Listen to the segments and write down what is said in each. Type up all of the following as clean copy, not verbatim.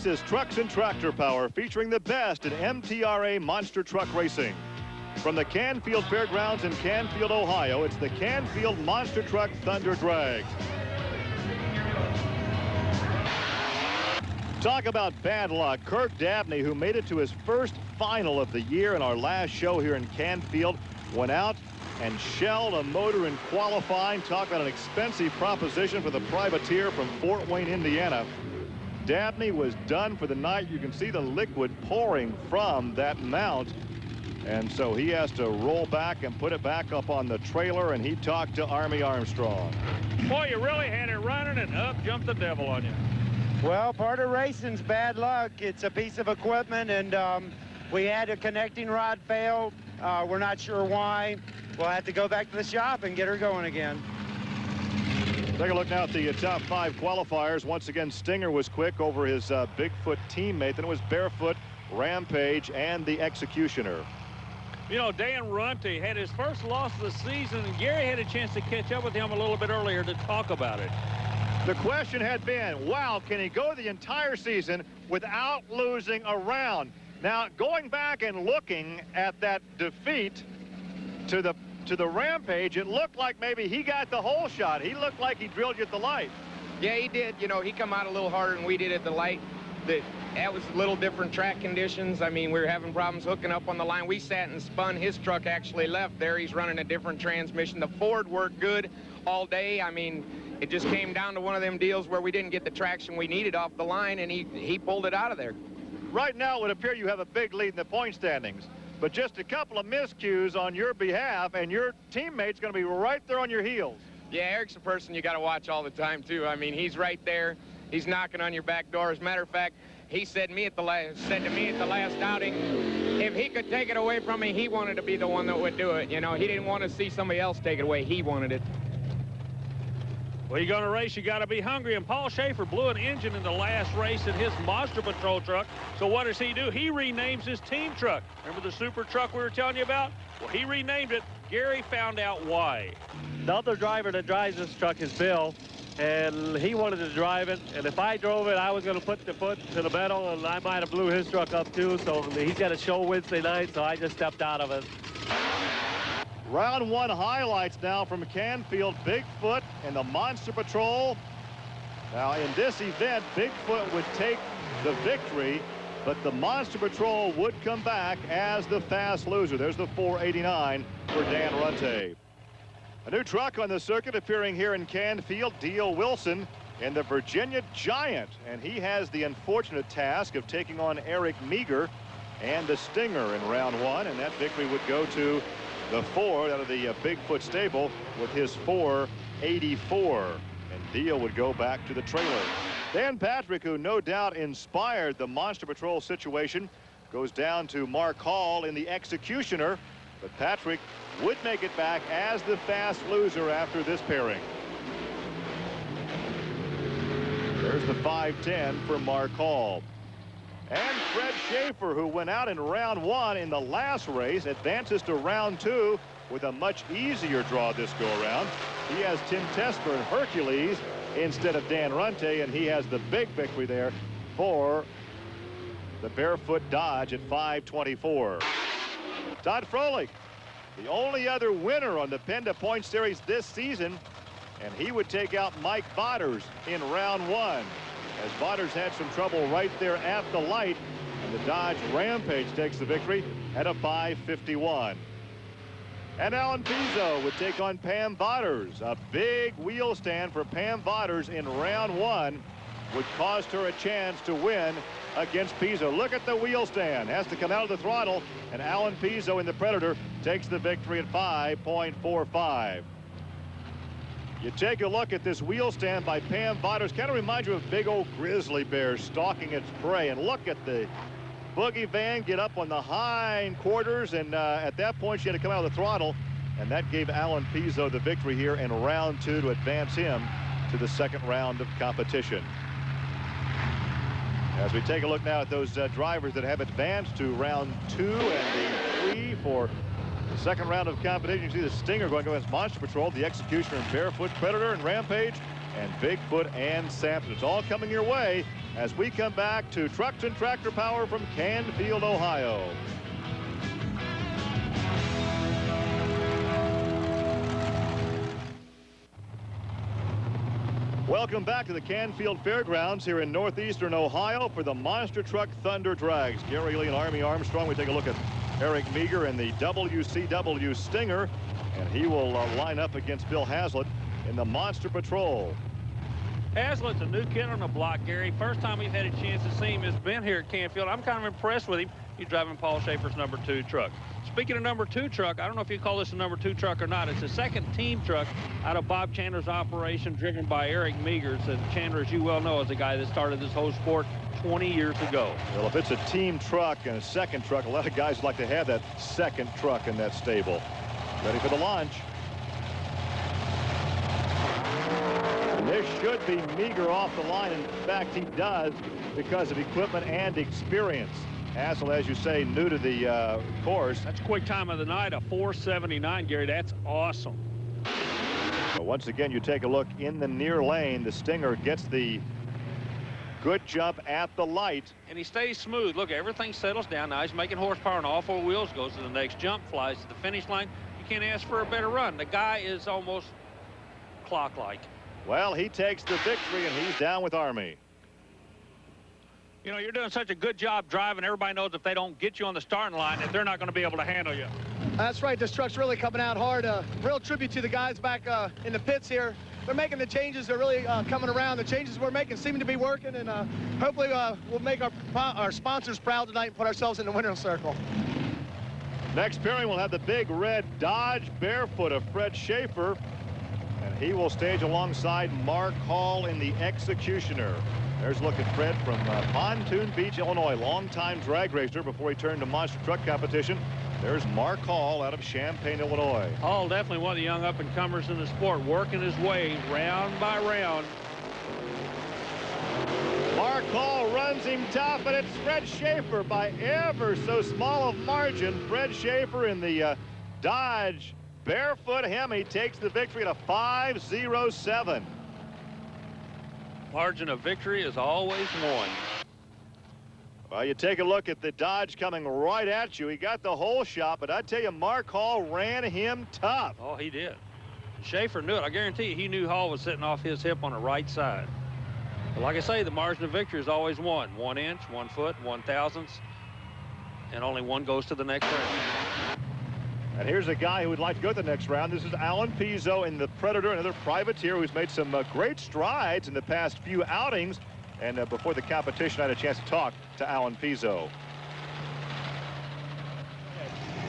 This is Trucks and Tractor Power, featuring the best in MTRA monster truck racing. From the Canfield Fairgrounds in Canfield, Ohio, it's the Canfield Monster Truck Thunder Drag. Talk about bad luck. Kirk Dabney, who made it to his first final of the year in our last show here in Canfield, went out and shelled a motor in qualifying. Talk about an expensive proposition for the privateer from Fort Wayne, Indiana. Dabney was done for the night. You can see the liquid pouring from that mount. And so he has to roll back and put it back up on the trailer, and he talked to Army Armstrong. Boy, you really had it running, and up jumped the devil on you. Well, part of racing's bad luck. It's a piece of equipment, and we had a connecting rod fail. We're not sure why. We'll have to go back to the shop and get her going again. Take a look now at the top 5 qualifiers. Once again, Stinger was quick over his Bigfoot teammate. Then it was Barefoot, Rampage, and the Executioner. You know, Dan Runte had his first loss of the season, and Gary had a chance to catch up with him a little bit earlier to talk about it. The question had been, wow, can he go the entire season without losing a round? Now, going back and looking at that defeat to the Rampage, it looked like maybe he got the whole shot. He looked like he drilled you at the light. Yeah, he did. You know, he come out a little harder than we did at the light. That was a little different track conditions. I mean, we were having problems hooking up on the line. We sat and spun. His truck actually left there. He's running a different transmission. The Ford worked good all day. I mean, it just came down to one of them deals where we didn't get the traction we needed off the line, and he pulled it out of there. Right now, it would appear you have a big lead in the point standings. But just a couple of miscues on your behalf, and your teammate's going to be right there on your heels. Yeah, Eric's a person you got to watch all the time, too. I mean, he's right there. He's knocking on your back door. As a matter of fact, he said to me at the last outing, if he could take it away from me, he wanted to be the one that would do it. You know, he didn't want to see somebody else take it away. He wanted it. Well, you're going to race, you got to be hungry, and Paul Shafer blew an engine in the last race in his Monster Patrol truck. So what does he do? He renames his team truck. Remember the super truck we were telling you about? Well, he renamed it. Gary found out why. The other driver that drives this truck is Bill, and he wanted to drive it, and if I drove it, I was going to put the foot to the metal, and I might have blew his truck up too. So he's got a show Wednesday night, so I just stepped out of it. Round 1 highlights now from Canfield. Bigfoot and the Monster Patrol. Now, in this event, Bigfoot would take the victory, but the Monster Patrol would come back as the fast loser. There's the 489 for Dan Runte. A new truck on the circuit appearing here in Canfield, Diehl Wilson in the Virginia Giant, and he has the unfortunate task of taking on Eric Meagher and the Stinger in round 1, and that victory would go to the Ford out of the Bigfoot stable with his 484, and Diehl would go back to the trailer. Dan Patrick, who no doubt inspired the Monster Patrol situation, goes down to Mark Hall in the Executioner, but Patrick would make it back as the fast loser after this pairing. There's the 510 for Mark Hall. And Fred Shafer, who went out in round 1 in the last race, advances to round 2 with a much easier draw this go-around. He has Tim Tesper and Hercules instead of Dan Runte, and he has the big victory there for the Barefoot Dodge at 524. Todd FROLIK, the only other winner on the PENDA Point Series this season, and he would take out Mike Botters in round 1. As Botters had some trouble right there at the light, and the Dodge Rampage takes the victory at a 551. And Alan PEZO would take on Pam Botters. A big wheel stand for Pam Botters in round 1 would cost her a chance to win against PEZO. Look at the wheel stand. Has to come out of the throttle, and Alan PEZO in the Predator takes the victory at 5.45. You take a look at this wheel stand by Pam Botters. Kind of reminds you of a big old grizzly bear stalking its prey. And look at the boogie van get up on the hind quarters. And at that point, she had to come out of the throttle. And that gave Alan PEZO the victory here in round 2 to advance him to the second round of competition. As we take a look now at those drivers that have advanced to round 2 and the 3 for the second round of competition. You see the Stinger going against Monster Patrol, the Executioner and Barefoot, Predator and Rampage, and Bigfoot and SAMSON. It's all coming your way as we come back to Trucks and Tractor Power from Canfield, Ohio. Welcome back to the Canfield Fairgrounds here in northeastern Ohio for the Monster Truck Thunder Drags. Gary Lee and Army Armstrong. We take a look at Eric Meager and the WCW Stinger, and he will line up against Bill Hazlitt in the Monster Patrol. Hazlitt's a new kid on the block, Gary. First time we've had a chance to see him has been here at Canfield. I'm kind of impressed with him. He's driving Paul Shafer's number 2 truck. Speaking of number 2 truck, I don't know if you call this a number 2 truck or not. It's the second team truck out of Bob Chandler's operation, driven by Eric Meagher. And Chandler, as you well know, is the guy that started this whole sport 20 years ago. Well, if it's a team truck and a second truck, a lot of guys like to have that second truck in that stable. Ready for the launch. And this should be Meager off the line. In fact, he does because of equipment and experience. Hassel, as you say, new to the course. That's a quick time of the night, a 4:79, Gary. That's awesome. But once again, you take a look in the near lane. The Stinger gets the good jump at the light. And he stays smooth. Look, everything settles down. Now he's making horsepower on all 4 wheels, goes to the next jump, flies to the finish line. You can't ask for a better run. The guy is almost clock-like. Well, he takes the victory, and he's down with Army. You know, you're doing such a good job driving. Everybody knows if they don't get you on the starting line, that they're not going to be able to handle you. That's right. This truck's really coming out hard. Real tribute to the guys back in the pits here. They're making the changes. They're really coming around. The changes we're making seem to be working, and hopefully we'll make our sponsors proud tonight and put ourselves in the winner's circle. Next pairing, we'll have the big red Dodge Barefoot of Fred Shafer, and he will stage alongside Mark Hall in the Executioner. There's a look at Fred from Pontoon Beach, Illinois, longtime drag racer before he turned to monster truck competition. There's Mark Hall out of Champaign, Illinois. Hall definitely one of the young up-and-comers in the sport, working his way round by round. Mark Hall runs him tough, and it's Fred Shafer by ever so small of margin. Fred Shafer in the Dodge Barefoot Hemi takes the victory at a 5:07. Margin of victory is always one. Well, you take a look at the Dodge coming right at you. He got the whole shot, but I tell you, Mark Hall ran him tough. Oh, he did. Schaefer knew it. I guarantee you, he knew Hall was sitting off his hip on the right side. But like I say, the margin of victory is always one. 1 inch, 1 foot, 1/1000th, and only one goes to the next round. And here's a guy who would like to go to the next round. This is Alan PEZO in the Predator, another privateer who's made some great strides in the past few outings. And before the competition, I had a chance to talk to Alan PEZO.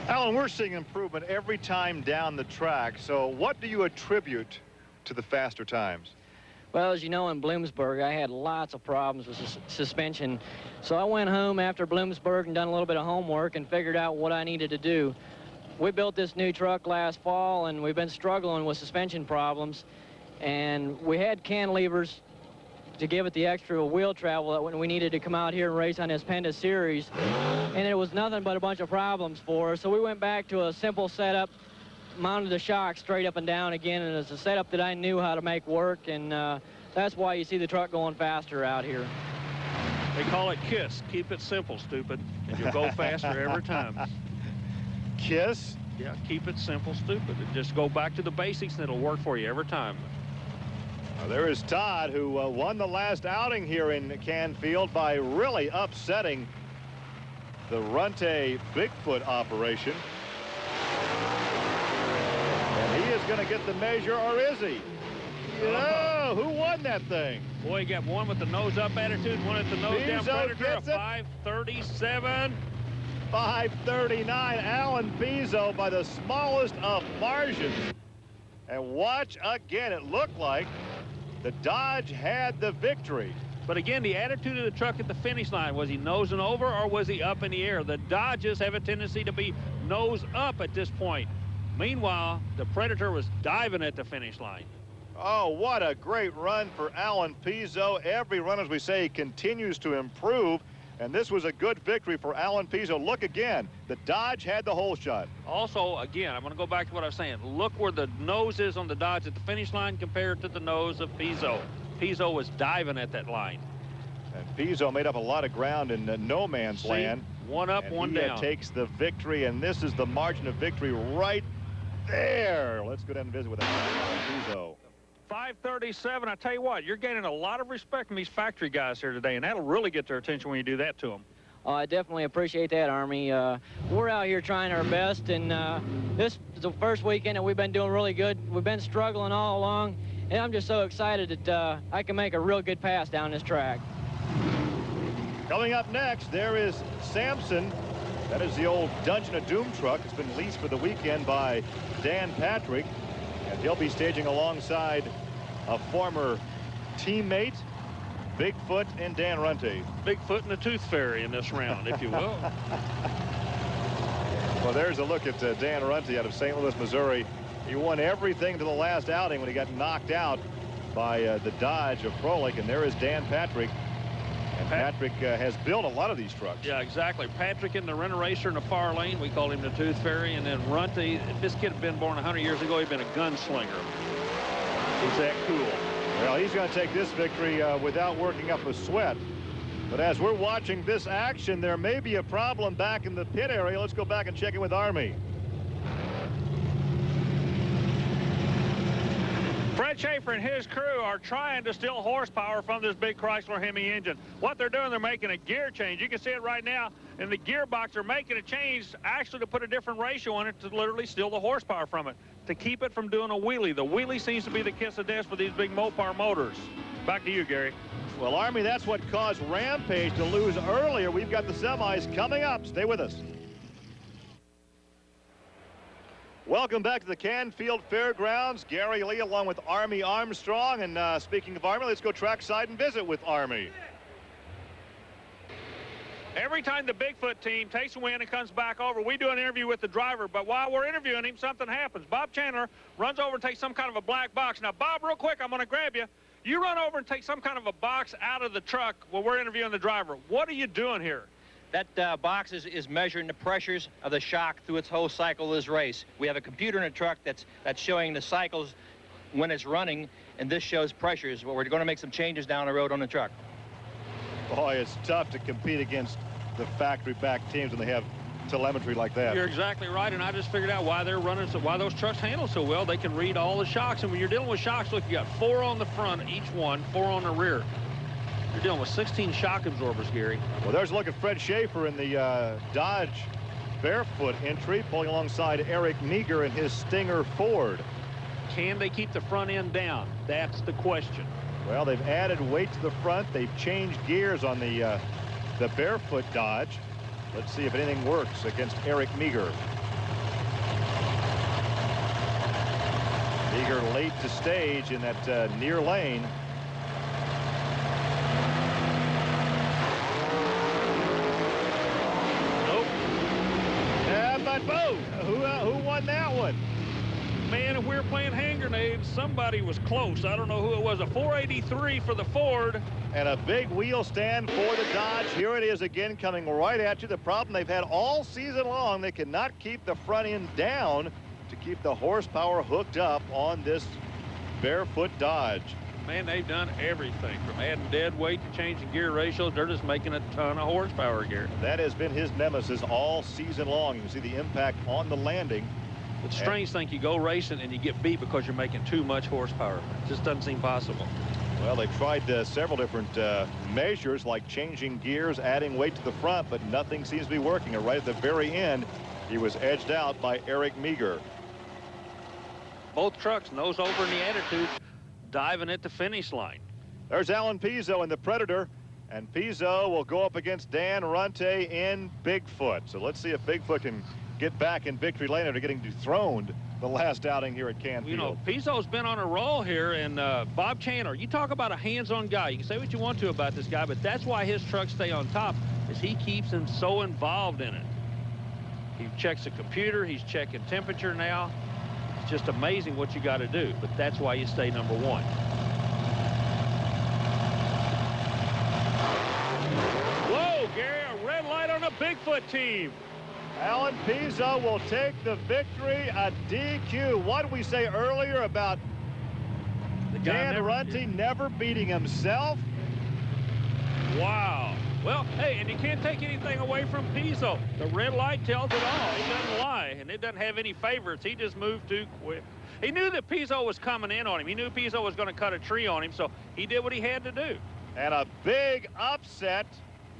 Alan, we're seeing improvement every time down the track. So what do you attribute to the faster times? Well, as you know, in Bloomsburg, I had lots of problems with suspension. So I went home after Bloomsburg and done a little bit of homework and figured out what I needed to do. We built this new truck last fall, and we've been struggling with suspension problems. And we had cantilevers to give it the extra wheel travel that when we needed to come out here and race on this PENDA series. And it was nothing but a bunch of problems for us. So we went back to a simple setup, mounted the shock straight up and down again, and it's a setup that I knew how to make work, and that's why you see the truck going faster out here. They call it KISS. Keep it simple, stupid, and you'll go faster every time. KISS? Yeah, keep it simple, stupid. Just go back to the basics, and it'll work for you every time. There is Todd, who won the last outing here in Canfield by really upsetting the Runte Bigfoot operation. And he is going to get the measure, or is he? Oh, who won that thing? Boy, you got one with the nose-up attitude, one at the nose-down Predator, a 5:37. 5:39, Alan PEZO by the smallest of margins. And watch again, it looked like the Dodge had the victory. But again, the attitude of the truck at the finish line, was he nosing over or was he up in the air? The Dodges have a tendency to be nose up at this point. Meanwhile, the Predator was diving at the finish line. Oh, what a great run for Alan PEZO. Every run, as we say, continues to improve. And this was a good victory for Alan PEZO. Look again, the Dodge had the hole shot. Also, again, I'm going to go back to what I was saying. Look where the nose is on the Dodge at the finish line compared to the nose of PEZO. PEZO was diving at that line. And PEZO made up a lot of ground in no man's land. One up, and one he, down. Takes the victory, and this is the margin of victory right there. Let's go down and visit with PEZO. 5:37. I tell you what, you're gaining a lot of respect from these factory guys here today, and that'll really get their attention when you do that to them. I definitely appreciate that, Army. We're out here trying our best, and this is the first weekend that we've been doing really good. We've been struggling all along, and I'm just so excited that I can make a real good pass down this track. Coming up next, there is SAMSON. That is the old Dungeon of Doom truck. It's been leased for the weekend by Dan Patrick, and he'll be staging alongside a former teammate, Bigfoot and Dan Runte. Bigfoot and the Tooth Fairy in this round, if you will. Well, there's a look at Dan Runte out of St. Louis, Missouri. He won everything to the last outing when he got knocked out by the Dodge of FROLIK, and there is Dan Patrick. And Patrick has built a lot of these trucks. Yeah, exactly. Patrick in the Rent Racer in the far lane. We call him the Tooth Fairy. And then Runte, if this kid had been born 100 years ago, he'd been a gunslinger. He's that cool. Well, he's going to take this victory without working up a sweat. But as we're watching this action, there may be a problem back in the pit area. Let's go back and check in with Army. Fred Shafer and his crew are trying to steal horsepower from this big Chrysler Hemi engine. What they're doing, they're making a gear change. You can see it right now in the gearbox. They're making a change actually to put a different ratio on it to literally steal the horsepower from it, to keep it from doing a wheelie. The wheelie seems to be the kiss of death for these big Mopar motors. Back to you, Gary. Well, Army, that's what caused Rampage to lose earlier. We've got the semis coming up. Stay with us. Welcome back to the Canfield Fairgrounds. Gary Lee along with Army Armstrong. And speaking of Army, let's go trackside and visit with Army. Every time the Bigfoot team takes a win and comes back over, we do an interview with the driver. But while we're interviewing him, something happens. Bob Chandler runs over and takes some kind of a black box. Now, Bob, real quick, I'm going to grab you. You run over and take some kind of a box out of the truck while we're interviewing the driver. What are you doing here? That box is measuring the pressures of the shock through its whole cycle of this race. We have a computer in the truck that's showing the cycles when it's running, and this shows pressures. Well, we're going to make some changes down the road on the truck. Boy, it's tough to compete against the factory-backed teams when they have telemetry like that. You're exactly right, and I just figured out why they're running, why those trucks handle so well. They can read all the shocks, and when you're dealing with shocks, look, you got 4 on the front, each one, 4 on the rear. You're dealing with 16 shock absorbers, Gary. Well, there's a look at Fred Shafer in the Dodge Barefoot entry, pulling alongside Eric Meagher in his Stinger Ford. Can they keep the front end down? That's the question. Well, they've added weight to the front. They've changed gears on the Barefoot Dodge. Let's see if anything works against Eric Meagher. Meagher late to stage in that near lane. But boom! Who won that one? Man, if we were playing hand grenades, somebody was close. I don't know who it was. A 483 for the Ford. And a big wheel stand for the Dodge. Here it is again, coming right at you. The problem they've had all season long, they cannot keep the front end down to keep the horsepower hooked up on this Barefoot Dodge. Man, they've done everything from adding dead weight to changing gear ratios. They're just making a ton of horsepower gear. That has been his nemesis all season long. You can see the impact on the landing. It's a strange thing. You go racing and you get beat because you're making too much horsepower. It just doesn't seem possible. Well, they tried several different measures like changing gears, adding weight to the front, but nothing seems to be working. And right at the very end, he was edged out by Eric Meagher. Both trucks nose over in the attitude, diving at the finish line. There's Alan PEZO in the Predator, and PEZO will go up against Dan Runte in Bigfoot. So let's see if Bigfoot can get back in victory lane after getting dethroned the last outing here at Canfield. You know, PEZO's been on a roll here, and Bob Chandler, you talk about a hands-on guy. You can say what you want to about this guy, but that's why his trucks stay on top, is he keeps him so involved in it. He checks the computer, he's checking temperature now. It's just amazing what you got to do, but that's why you stay number 1. Whoa, Gary, a red light on the Bigfoot team. Alan PEZO will take the victory, a DQ. What did we say earlier about Dan Runte never beating himself? Wow. Well, hey, and you can't take anything away from PEZO. The red light tells it all. He doesn't lie, and it doesn't have any favorites. He just moved too quick. He knew that PEZO was coming in on him. He knew PEZO was going to cut a tree on him, so he did what he had to do. And a big upset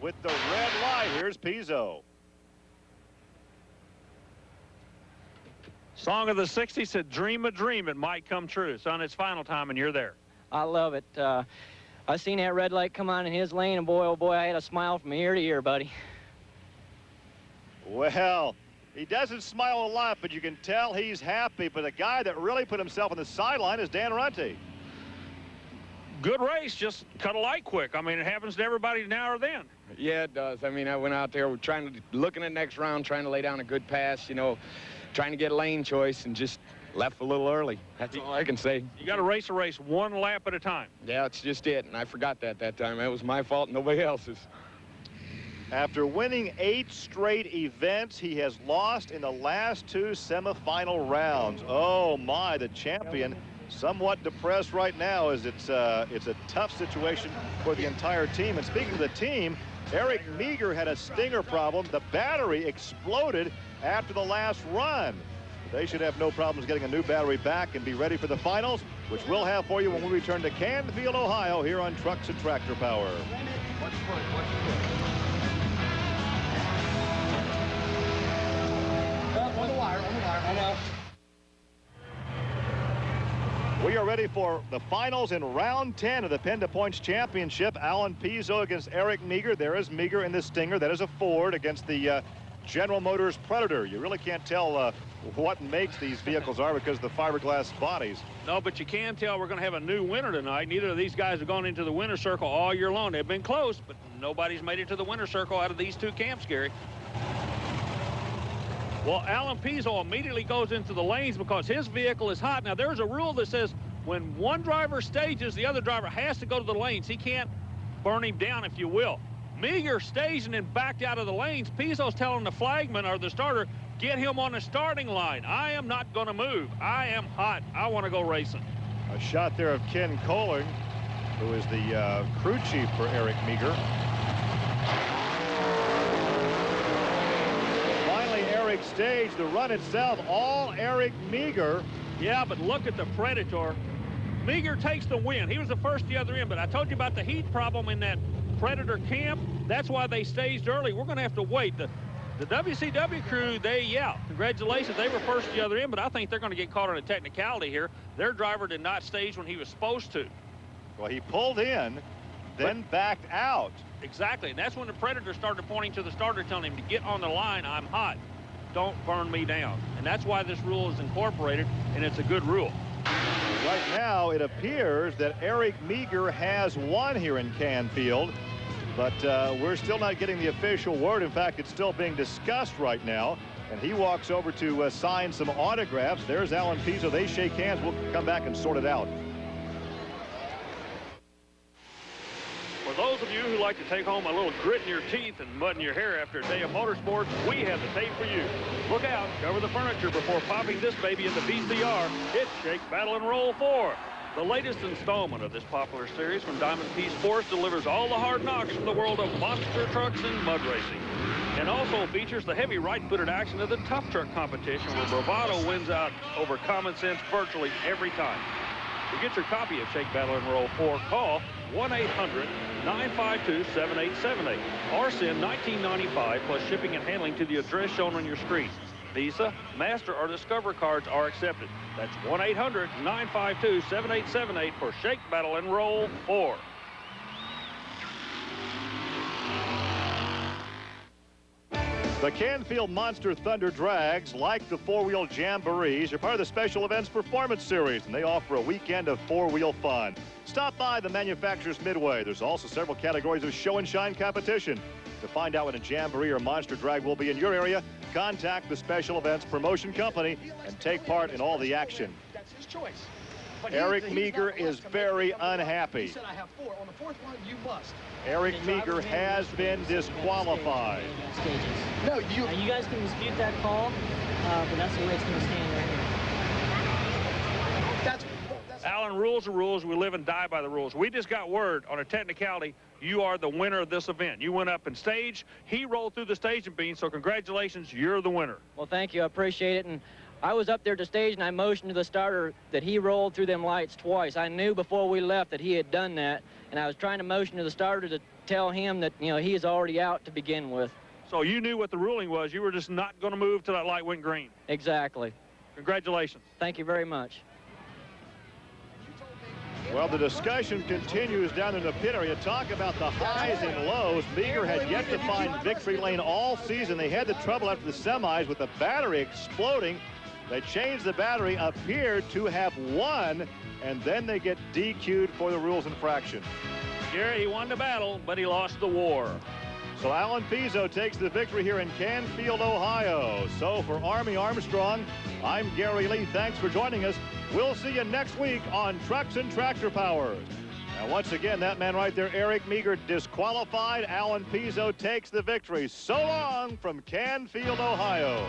with the red light. Here's PEZO. Song of the 60s said, dream a dream, it might come true. Son, it's final time, and you're there. I love it. I seen that red light come on in his lane, and boy, oh boy, I had a smile from ear to ear, buddy. Well, he doesn't smile a lot, but you can tell he's happy. But the guy that really put himself on the sideline is Dan Runte. Good race, just cut a light quick. I mean, it happens to everybody now or then. Yeah, it does. I mean, I went out there looking at next round, trying to lay down a good pass, you know, trying to get a lane choice, and just left a little early. That's all I can say. You got to race a race one lap at a time. Yeah, that's just it, and I forgot that time. That was my fault, nobody else's. After winning 8 straight events, he has lost in the last 2 semifinal rounds. Oh my, the champion somewhat depressed right now, as it's a tough situation for the entire team. And speaking of the team, Eric Meagher had a stinger problem. The battery exploded after the last run. They should have no problems getting a new battery back and be ready for the finals, which we'll have for you when we return to Canfield, Ohio, here on Trucks and Tractor Power. On the wire, I know. We are ready for the finals in round 10 of the PENDA Points Championship. Alan PEZO against Eric Meagher. There is Meagher in the Stinger. That is a Ford against the General Motors Predator. You really can't tell what makes these vehicles are because of the fiberglass bodies. No, but you can tell we're going to have a new winner tonight. Neither of these guys have gone into the winner's circle all year long. They've been close, but nobody's made it to the winner's circle out of these two camps, Gary. Well, Alan PEZO immediately goes into the lanes because his vehicle is hot. Now, there's a rule that says when one driver stages, the other driver has to go to the lanes. He can't burn him down, if you will. Meagher staged and then backed out of the lanes. PEZO's telling the flagman or the starter, get him on the starting line. I am not going to move. I am hot. I want to go racing. A shot there of Ken Kohling, who is the crew chief for Eric Meagher. Finally, Eric staged the run itself, all Eric Meagher. Yeah, but look at the Predator. Meagher takes the win. He was the first the other end, but I told you about the heat problem in that Predator camp. That's why they staged early. We're going to have to wait. The WCW crew, congratulations. They were first the other end, but I think they're going to get caught on a technicality here. Their driver did not stage when he was supposed to. Well, he pulled in, then backed out. Exactly, and that's when the Predator started pointing to the starter, telling him to get on the line. I'm hot. Don't burn me down. And that's why this rule is incorporated, and it's a good rule. Right now, it appears that Eric Meagher has won here in Canfield, but we're still not getting the official word. In fact, it's still being discussed right now, and he walks over to sign some autographs. There's Alan PEZO. They shake hands. We'll come back and sort it out. For those of you who like to take home a little grit in your teeth and mud in your hair after a day of motorsports, we have the tape for you. Look out, cover the furniture before popping this baby in the VCR. It's Shake, Battle, and Roll 4. The latest installment of this popular series from Diamond P Sports delivers all the hard knocks from the world of monster trucks and mud racing. And also features the heavy right-footed action of the tough truck competition where bravado wins out over common sense virtually every time. To get your copy of Shake, Battle, and Roll 4, call 1-800-952-7878 or send $19.95 plus shipping and handling to the address shown on your screen. Visa, Master, or Discover cards are accepted. That's 1-800-952-7878 for Shake, Battle, and Roll 4. The Canfield Monster Thunder Drags, like the four-wheel Jamborees, are part of the Special Events Performance Series, and they offer a weekend of four-wheel fun. Stop by the Manufacturer's Midway. There's also several categories of show and shine competition. To find out when a Jamboree or Monster Drag will be in your area, contact the Special Events Promotion Company and take part in all the action. That's his choice. Eric Meagher is very unhappy. He said, I have 4. On the 4th one, you must. Eric Meagher has been disqualified. No, you guys can dispute that call, but that's the way it's going to stand right here. That's Alan, rules are rules. We live and die by the rules. We just got word on a technicality. you are the winner of this event. You went up in stage. He rolled through the staging beam, so congratulations, you're the winner. Well, thank you. I appreciate it. And I was up there at the stage, and I motioned to the starter that he rolled through them lights twice. I knew before we left that he had done that, and I was trying to motion to the starter to tell him that, you know, he is already out to begin with. So you knew what the ruling was. You were just not going to move till that light went green. Exactly. Congratulations. Thank you very much. Well, the discussion continues down in the pit area. Talk about the highs and lows. Meagher had yet to find victory lane all season. They had the trouble after the semis with the battery exploding. They changed the battery, appeared to have won, and then they get DQ'd for the rules infraction. Gary, he won the battle, but he lost the war. So Alan PEZO takes the victory here in Canfield, Ohio. So for Army Armstrong, I'm Gary Lee. Thanks for joining us. We'll see you next week on Trucks and Tractor Powers. Now, once again, that man right there, Eric Meagher, disqualified. Alan PEZO takes the victory. So long from Canfield, Ohio.